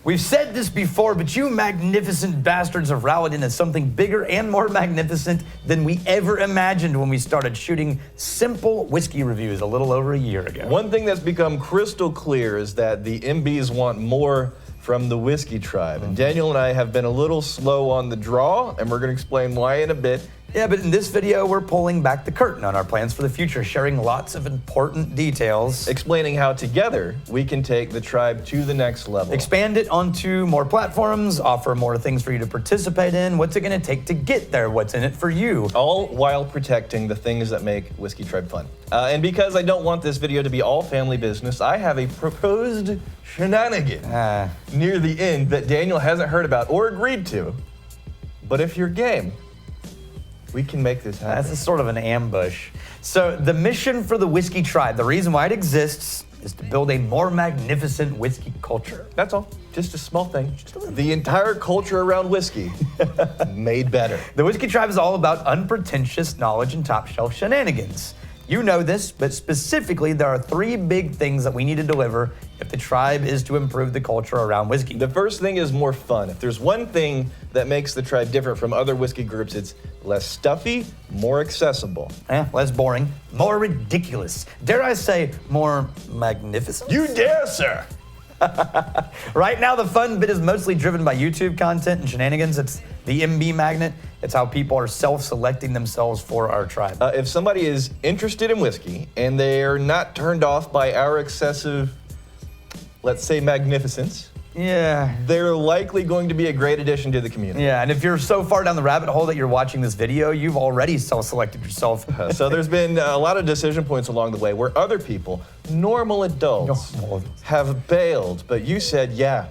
We've said this before, but you magnificent bastards have rallied into something bigger and more magnificent than we ever imagined when we started shooting simple whiskey reviews a little over a year ago. One thing that's become crystal clear is that the MBs want more from the Whiskey Tribe. And Daniel and I have been a little slow on the draw, and we're going to explain why in a bit. Yeah, but in this video, we're pulling back the curtain on our plans for the future, sharing lots of important details. Explaining how together we can take the tribe to the next level. Expand it onto more platforms, offer more things for you to participate in. What's it going to take to get there? What's in it for you? All while protecting the things that make Whiskey Tribe fun. And because I don't want this video to be all family business, I have a proposed shenanigan near the end that Daniel hasn't heard about or agreed to. But if you're game, we can make this happen. That's sort of an ambush. So the mission for the Whiskey Tribe, the reason why it exists, is to build a more magnificent whiskey culture. That's all. Just a small thing. The entire culture around whiskey made better. The Whiskey Tribe is all about unpretentious knowledge and top shelf shenanigans. You know this, but specifically, there are 3 big things that we need to deliver if the tribe is to improve the culture around whiskey. The first thing is more fun. If there's one thing that makes the tribe different from other whiskey groups, it's less stuffy, more accessible. Less boring, more ridiculous. Dare I say, more magnificent? You dare, sir! Right now, the fun bit is mostly driven by YouTube content and shenanigans. It's the MB magnet. It's how people are self-selecting themselves for our tribe. If somebody is interested in whiskey and they're not turned off by our excessive, let's say, magnificence, they're likely going to be a great addition to the community. Yeah, and if you're so far down the rabbit hole that you're watching this video, you've already self-selected yourself. So there's been a lot of decision points along the way where other people, normal adults, have bailed, but you said, yeah,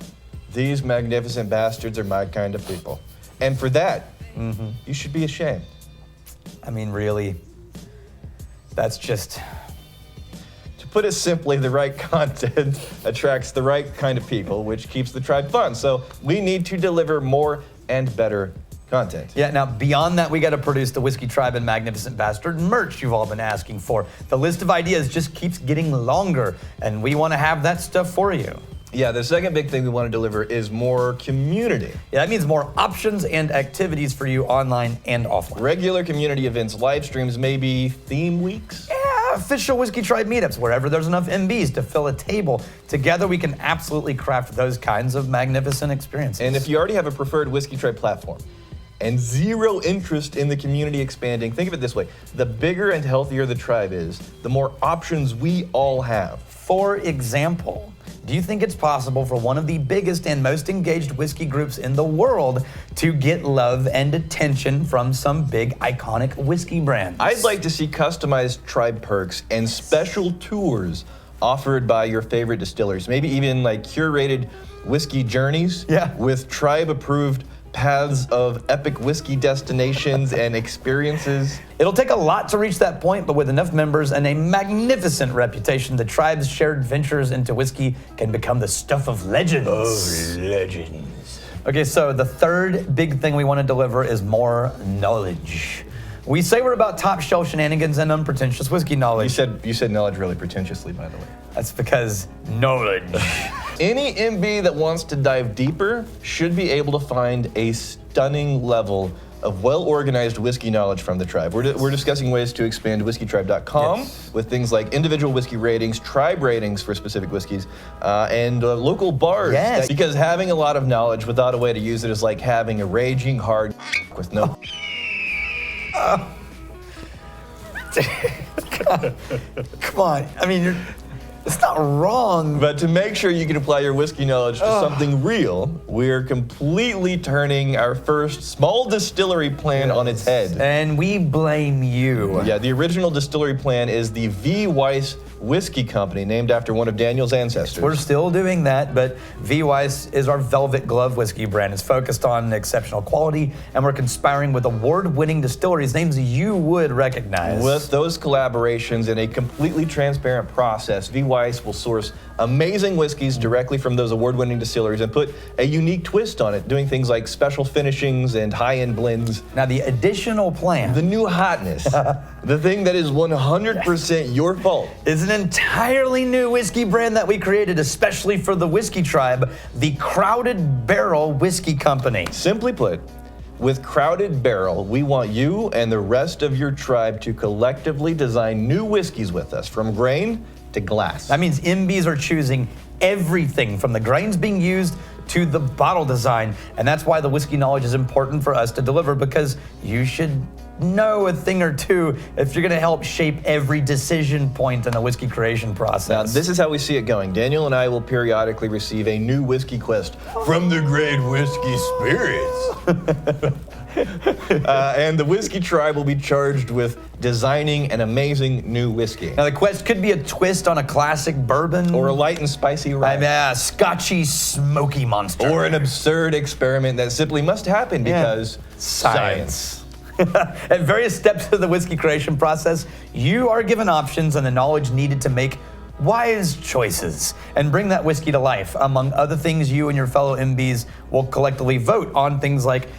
these magnificent bastards are my kind of people. And for that, you should be ashamed. I mean, really, that's just... To put it simply, the right content attracts the right kind of people, which keeps the tribe fun. So we need to deliver more and better content. Yeah, now beyond that, we got to produce the Whiskey Tribe and Magnificent Bastard merch you've all been asking for. The list of ideas just keeps getting longer, and we want to have that stuff for you. Yeah, the second big thing we want to deliver is more community. Yeah, that means more options and activities for you online and offline. Regular community events, live streams, maybe theme weeks? Yeah, official Whiskey Tribe meetups, wherever there's enough MBs to fill a table. Together, we can absolutely craft those kinds of magnificent experiences. And if you already have a preferred Whiskey Tribe platform and zero interest in the community expanding, think of it this way. The bigger and healthier the tribe is, the more options we all have. For example, do you think it's possible for one of the biggest and most engaged whiskey groups in the world to get love and attention from some big iconic whiskey brands? I'd like to see customized tribe perks and special tours offered by your favorite distilleries. Maybe even like curated whiskey journeys with tribe-approved paths of epic whiskey destinations and experiences. It'll take a lot to reach that point, but with enough members and a magnificent reputation, the tribe's shared ventures into whiskey can become the stuff of legends. Of legends. Okay, so the third big thing we want to deliver is more knowledge. We say we're about top shelf shenanigans and unpretentious whiskey knowledge. You said knowledge really pretentiously, by the way. That's because knowledge. Any MB that wants to dive deeper should be able to find a stunning level of well-organized whiskey knowledge from the tribe. We're discussing ways to expand whiskeytribe.com with things like individual whiskey ratings, tribe ratings for specific whiskeys, and local bars. Yes. Because having a lot of knowledge without a way to use it is like having a raging hard with no... Come on. I mean, it's not wrong. But to make sure you can apply your whiskey knowledge to something real, we're completely turning our first small distillery plan on its head. And we blame you. Yeah, the original distillery plan is the V. Weiss Whiskey Company, named after one of Daniel's ancestors. We're still doing that, but V. Weiss is our velvet glove whiskey brand. It's focused on exceptional quality, and we're conspiring with award-winning distilleries, names you would recognize. With those collaborations and a completely transparent process, V. Weiss will source amazing whiskeys directly from those award-winning distilleries and put a unique twist on it, doing things like special finishings and high-end blends. Now, the additional plan, the new hotness, the thing that is 100% your fault, is an entirely new whiskey brand that we created especially for the Whiskey Tribe, the Crowded Barrel Whiskey Company. Simply put, with Crowded Barrel, we want you and the rest of your tribe to collectively design new whiskeys with us, from grain to glass. That means MBs are choosing everything from the grains being used to the bottle design. And that's why the whiskey knowledge is important for us to deliver, because you should know a thing or two if you're gonna help shape every decision point in the whiskey creation process. Now, this is how we see it going. Daniel and I will periodically receive a new whiskey quest from the great whiskey spirits. And the Whiskey Tribe will be charged with designing an amazing new whiskey. Now the quest could be a twist on a classic bourbon. Or a light and spicy rye. A scotchy, smoky monster. Or an absurd experiment that simply must happen because science. At various steps of the whiskey creation process, you are given options and the knowledge needed to make wise choices and bring that whiskey to life. Among other things, you and your fellow MBs will collectively vote on things like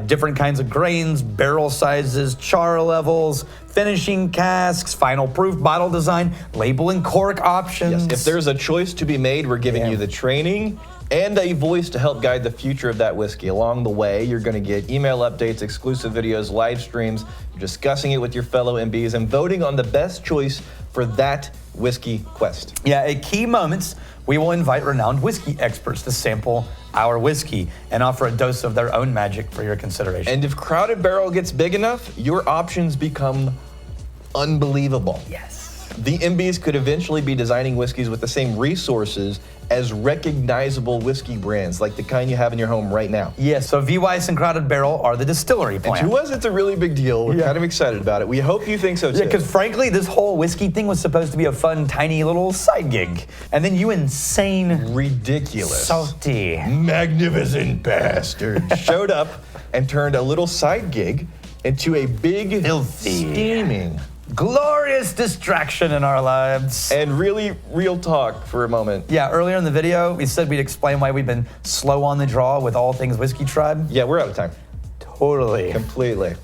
different kinds of grains, barrel sizes, char levels, finishing casks, final proof, bottle design, label and cork options. Yes, if there's a choice to be made, we're giving you the training and a voice to help guide the future of that whiskey. Along the way, you're going to get email updates, exclusive videos, live streams, discussing it with your fellow MBs, and voting on the best choice for that whiskey quest. Yeah, at key moments, we will invite renowned whiskey experts to sample our whiskey and offer a dose of their own magic for your consideration. And if Crowded Barrel gets big enough, your options become unbelievable. Yes. The MBs could eventually be designing whiskeys with the same resources as recognizable whiskey brands, like the kind you have in your home right now. Yes, so V-Weiss and Crowded Barrel are the Distillery plan. And to us, it's a really big deal. We're kind of excited about it. We hope you think so too. Yeah, because frankly, this whole whiskey thing was supposed to be a fun, tiny little side gig. And then you insane, ridiculous, salty, magnificent bastard showed up and turned a little side gig into a big, filthy, steaming, glorious distraction in our lives. And really, real talk for a moment. Yeah, earlier in the video, we said we'd explain why we've been slow on the draw with all things Whiskey Tribe. Yeah, we're out of time. Totally. Completely.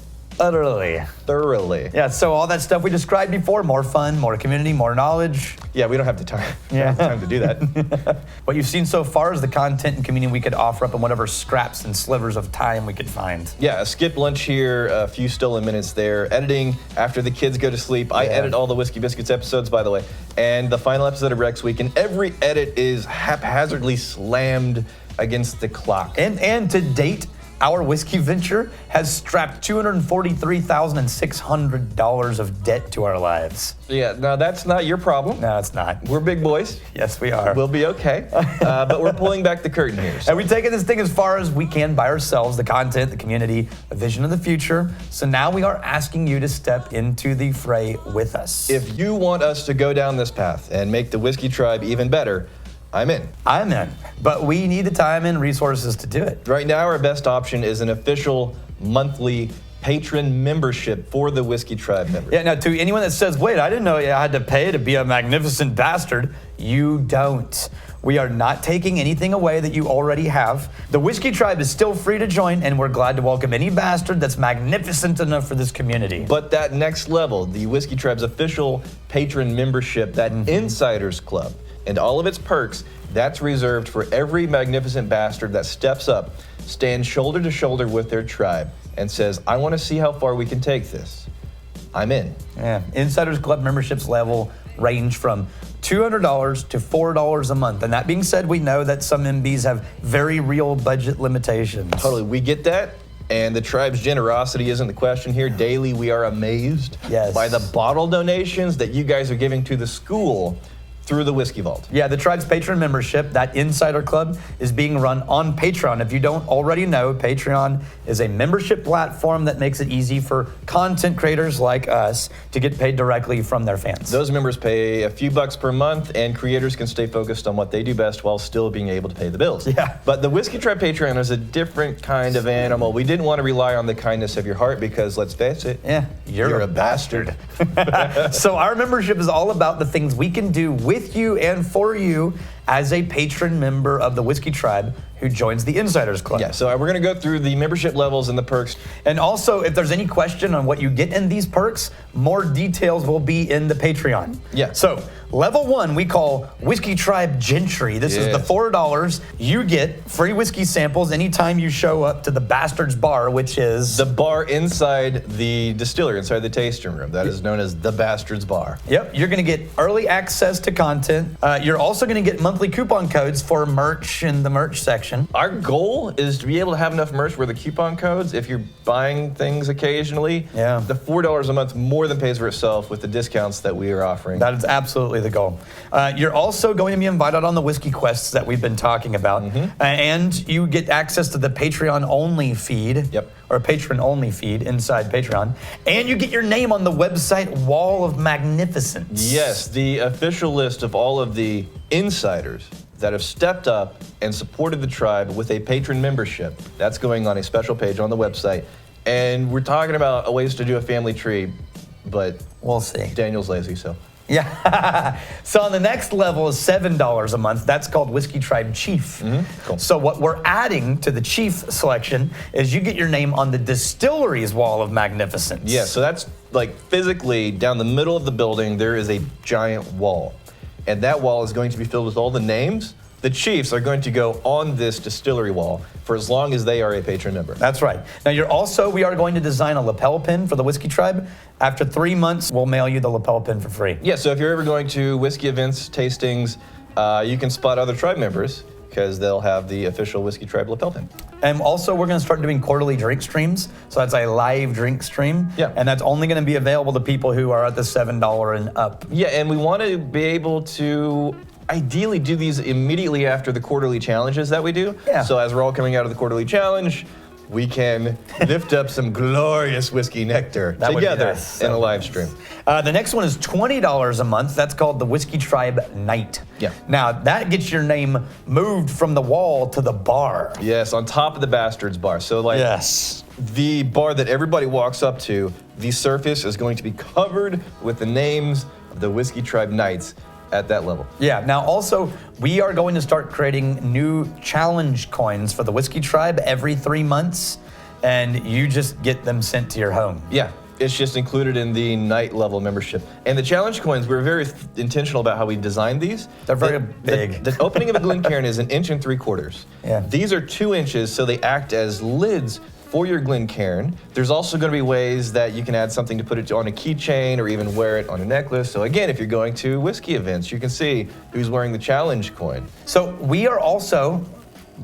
Utterly. Thoroughly. Yeah, so all that stuff we described before, more fun, more community, more knowledge. Yeah, we don't have the time. We don't have the time to do that. What you've seen so far is the content and community we could offer up in whatever scraps and slivers of time we could find. Yeah, a skip lunch here, a few stolen minutes there, editing after the kids go to sleep. I edit all the Whiskey Biscuits episodes, by the way, and the final episode of Rex Week, and every edit is haphazardly slammed against the clock. And to date, our whiskey venture has strapped $243,600 of debt to our lives. Yeah, no, that's not your problem. No, it's not. We're big boys. Yes, we are. We'll be okay. But we're pulling back the curtain here. So. And we've taken this thing as far as we can by ourselves, the content, the community, a vision of the future. So now we are asking you to step into the fray with us. If you want us to go down this path and make the Whiskey Tribe even better, I'm in. I'm in. But we need the time and resources to do it. Right now, our best option is an official monthly patron membership for the Whiskey Tribe members. Yeah, now to anyone that says, wait, I didn't know I had to pay to be a magnificent bastard, you don't. We are not taking anything away that you already have. The Whiskey Tribe is still free to join, and we're glad to welcome any bastard that's magnificent enough for this community. But that next level, the Whiskey Tribe's official patron membership, that Insiders Club, and all of its perks, that's reserved for every magnificent bastard that steps up, stands shoulder to shoulder with their tribe, and says, I want to see how far we can take this. I'm in. Yeah, Insiders Club memberships level range from $200 to $4 a month. And that being said, we know that some MBs have very real budget limitations. Totally, we get that. And the tribe's generosity isn't the question here. Daily, we are amazed by the bottle donations that you guys are giving to the school through the Whiskey Vault. Yeah, the tribe's patron membership, that Insider Club, is being run on Patreon. If you don't already know, Patreon is a membership platform that makes it easy for content creators like us to get paid directly from their fans. Those members pay a few bucks per month, and creators can stay focused on what they do best while still being able to pay the bills. Yeah. But the Whiskey Tribe Patreon is a different kind of animal. We didn't want to rely on the kindness of your heart because, let's face it, you're a bastard. So our membership is all about the things we can do with you and for you as a patron member of the Whiskey Tribe. who joins the Insiders Club. Yeah, so we're going to go through the membership levels and the perks. And also, if there's any question on what you get in these perks, more details will be in the Patreon. Yeah. So, level 1 we call Whiskey Tribe Gentry. This is the $4. You get free whiskey samples anytime you show up to the Bastards Bar, which is the bar inside the distillery, inside the tasting room. That is known as the Bastards Bar. Yep, you're going to get early access to content. You're also going to get monthly coupon codes for merch in the merch section. Our goal is to be able to have enough merch where the coupon codes, if you're buying things occasionally, the $4 a month more than pays for itself with the discounts that we are offering. That is absolutely the goal. You're also going to be invited on the whiskey quests that we've been talking about. And you get access to the Patreon-only feed. Or patron-only feed inside Patreon. And you get your name on the website Wall of Magnificence. Yes, the official list of all of the insiders that have stepped up and supported the tribe with a patron membership. That's going on a special page on the website. And we're talking about ways to do a family tree, but we'll see. Daniel's lazy, so. Yeah. So on the next level is $7 a month. That's called Whiskey Tribe Chief. Cool. So what we're adding to the Chief selection is you get your name on the Distillery's Wall of Magnificence. Yeah, so that's like physically down the middle of the building, there is a giant wall. And that wall is going to be filled with all the names. The chiefs are going to go on this distillery wall for as long as they are a patron member. That's right. Now we are going to design a lapel pin for the Whiskey Tribe. After 3 months, we'll mail you the lapel pin for free. Yeah, so if you're ever going to whiskey events, tastings, you can spot other tribe members because they'll have the official Whiskey Tribe lapel pin. And also, we're going to start doing quarterly drink streams. So that's a live drink stream. Yeah. And that's only going to be available to people who are at the $7 and up. Yeah, and we want to be able to ideally do these immediately after the quarterly challenges that we do. Yeah. So as we're all coming out of the quarterly challenge, we can lift up some glorious whiskey nectar together in a live stream. The next one is $20 a month. That's called the Whiskey Tribe Night. Yeah. Now, that gets your name moved from the wall to the bar. Yes, on top of the Bastards Bar. So like the bar that everybody walks up to, the surface is going to be covered with the names of the Whiskey Tribe Knights at that level. Yeah, now also, we are going to start creating new challenge coins for the Whiskey Tribe every 3 months, and you just get them sent to your home. Yeah, it's just included in the night level membership. And the challenge coins, we're very intentional about how we designed these. They're very big. The opening of a Glencairn is 1 3/4 inches. Yeah. These are 2 inches, so they act as lids for your Glencairn. There's also going to be ways that you can add something to put it on a keychain or even wear it on a necklace. So again, if you're going to whiskey events, you can see who's wearing the challenge coin. So we are also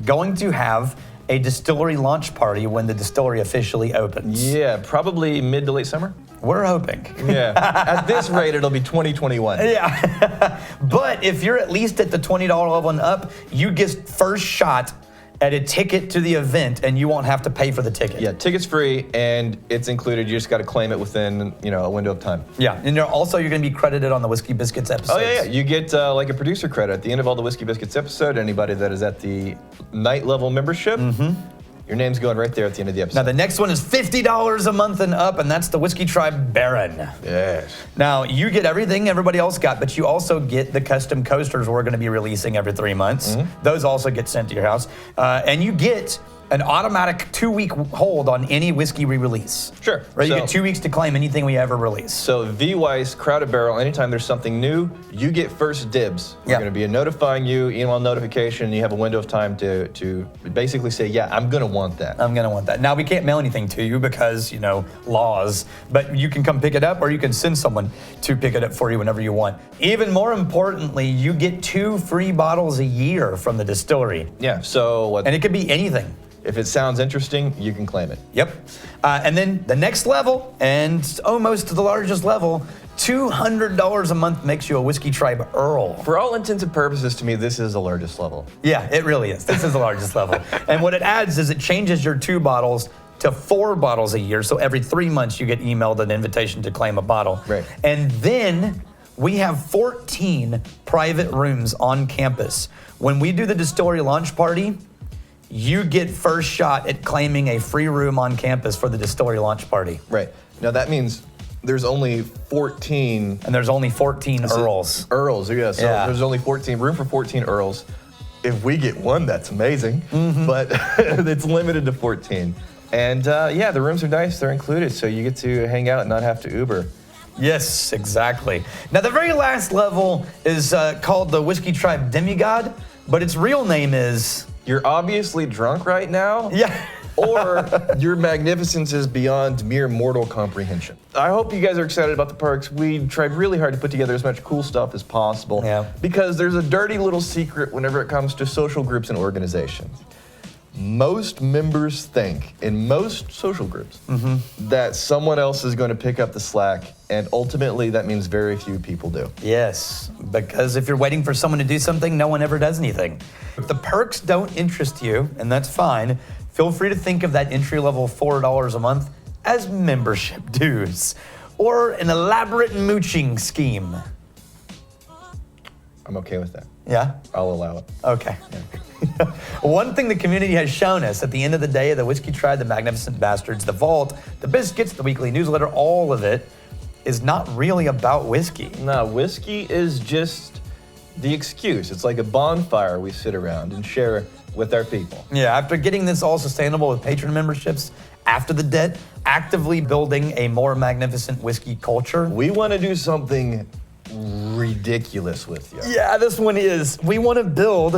going to have a distillery launch party when the distillery officially opens. Yeah, probably mid to late summer. We're hoping. Yeah, at this rate, it'll be 2021. Yeah, but if you're at least at the $20 level and up, you get first shot at a ticket to the event, and you won't have to pay for the ticket. Yeah, ticket's free, and it's included. You just got to claim it within, a window of time. Yeah, and you're going to be credited on the Whiskey Biscuits episodes. Oh, yeah. You get like a producer credit at the end of all the Whiskey Biscuits episode. Anybody that is at the night level membership, your name's going right there at the end of the episode. Now, the next one is $50 a month and up, and that's the Whiskey Tribe Baron. Yes. Now, you get everything everybody else got, but you also get the custom coasters we're going to be releasing every 3 months. Those also get sent to your house. And you get an automatic 2-week hold on any whiskey we release. Sure. Right, you get 2 weeks to claim anything we ever release. So V-Weiss, Crowded Barrel, anytime there's something new, you get first dibs. We're going to be notifying you, email notification, you have a window of time to basically say, yeah, I'm going to want that. I'm going to want that. Now, we can't mail anything to you because, laws, but you can come pick it up or you can send someone to pick it up for you whenever you want. Even more importantly, you get 2 free bottles a year from the distillery. Yeah, so and it could be anything. If it sounds interesting, you can claim it. Yep. And then the next level, and almost the largest level, $200 a month makes you a Whiskey Tribe Earl. For all intents and purposes, to me, this is the largest level. Yeah, it really is. This is the largest level. And what it adds is it changes your 2 bottles to 4 bottles a year. So every 3 months, you get emailed an invitation to claim a bottle. Right. And then we have 14 private rooms on campus. When we do the distillery launch party, you get first shot at claiming a free room on campus for the distillery launch party. Right. Now that means there's only 14. And there's only 14 Earls. Earls, yeah. So there's only room for 14 Earls. if we get one, that's amazing. But it's limited to 14. And yeah, the rooms are nice. They're included, so you get to hang out and not have to Uber. Yes, exactly. Now, the very last level is called the Whiskey Tribe Demigod, but its real name is... You're obviously drunk right now. Yeah. Or your magnificence is beyond mere mortal comprehension. I hope you guys are excited about the perks. We tried really hard to put together as much cool stuff as possible. Yeah. Because there's a dirty little secret whenever it comes to social groups and organizations. Most members think, in most social groups, that someone else is going to pick up the slack, and ultimately that means very few people do. Yes, because if you're waiting for someone to do something, no one ever does anything. If the perks don't interest you, and that's fine, feel free to think of that entry-level $4 a month as membership dues, or an elaborate mooching scheme. I'm okay with that. Yeah? I'll allow it. Okay. One thing the community has shown us at the end of the day, the Whiskey Tribe, the Magnificent Bastards, the Vault, the Biscuits, the weekly newsletter, all of it is not really about whiskey. No, whiskey is just the excuse. It's like a bonfire we sit around and share with our people. Yeah, after getting this all sustainable with patron memberships, after the debt, actively building a more magnificent whiskey culture. We want to do something ridiculous with you. Yeah, this one is. We want to build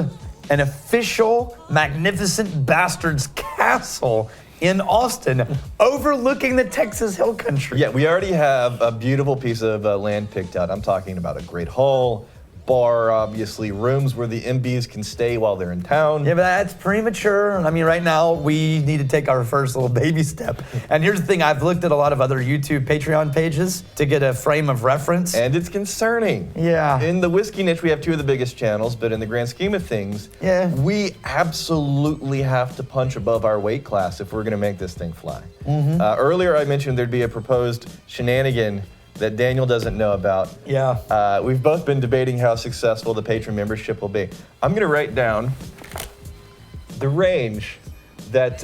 an official Magnificent Bastards castle in Austin, overlooking the Texas Hill Country. Yeah, we already have a beautiful piece of land picked out. I'm talking about a great hall, bar, obviously, rooms where the MBs can stay while they're in town. Yeah, but that's premature. I mean, right now, we need to take our first little baby step. And here's the thing, I've looked at a lot of other YouTube Patreon pages to get a frame of reference. And it's concerning. Yeah. In the whiskey niche, we have two of the biggest channels, but in the grand scheme of things, yeah, we absolutely have to punch above our weight class if we're gonna make this thing fly. Earlier, I mentioned there'd be a proposed shenanigan that Daniel doesn't know about. Yeah. We've both been debating how successful the patron membership will be. I'm gonna write down the range that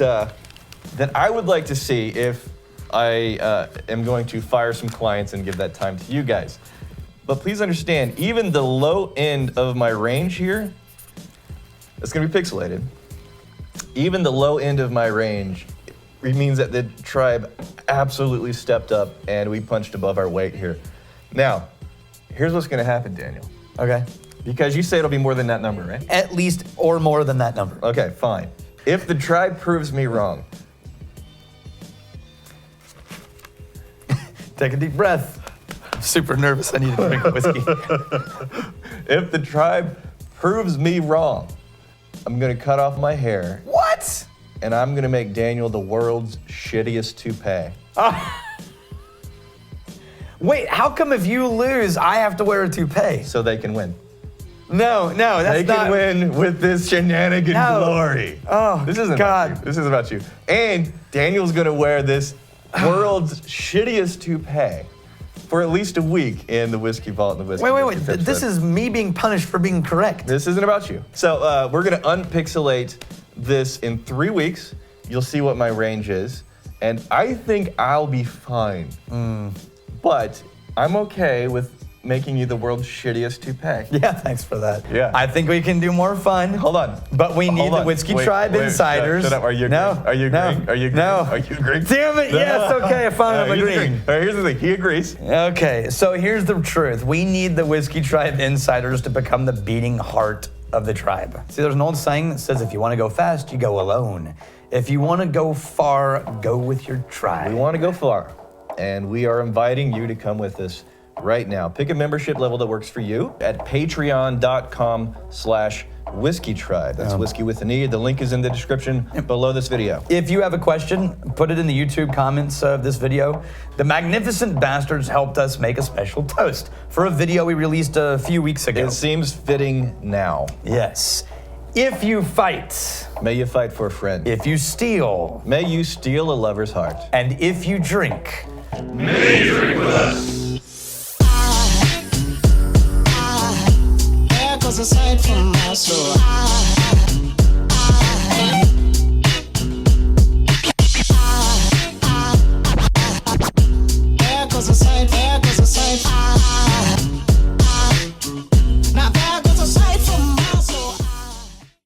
I would like to see if I am going to fire some clients and give that time to you guys. But please understand, even the low end of my range here, it's gonna be pixelated. Even the low end of my range, it means that the tribe absolutely stepped up and we punched above our weight here. Now, here's what's gonna happen, Daniel. Okay. Because you say it'll be more than that number, right? At least or more than that number. Okay, fine. If the tribe proves me wrong. Take a deep breath. I'm super nervous, I need to drink whiskey. If the tribe proves me wrong, I'm gonna cut off my hair. What? And I'm gonna make Daniel the world's shittiest toupee. Wait, how come if you lose, I have to wear a toupee? So they can win. No, that's they not. Can win with this shenanigan glory. Oh, this isn't God. about you. This is about you. And Daniel's gonna wear this world's shittiest toupee for at least a week in the Whiskey Vault and the Whiskey. Wait. This is me being punished for being correct. This isn't about you. So we're gonna unpixelate this in 3 weeks. You'll see what my range is. And I think I'll be fine. But I'm okay with making you the world's shittiest toupee. Yeah, thanks for that. Yeah. I think we can do more fun. Hold on. But we need the Whiskey Tribe insiders. Shut up. Are you agreeing? No. Are you agreeing? No. Are you agreeing? No. Are you agreeing? Damn it, yes, okay, fine, I'm agreeing. All right, here's the thing. He agrees. Okay, so here's the truth. We need the Whiskey Tribe insiders to become the beating heart of the tribe. See, there's an old saying that says if you want to go fast, you go alone. If you want to go far, go with your tribe. We want to go far, and we are inviting you to come with us right now. Pick a membership level that works for you at patreon.com/whiskeytribe. That's whiskey with an E. The link is in the description below this video. If you have a question, put it in the YouTube comments of this video. The Magnificent Bastards helped us make a special toast for a video we released a few weeks ago. It seems fitting now. Yes. If you fight, may you fight for a friend. If you steal, may you steal a lover's heart. And if you drink, may you drink with us.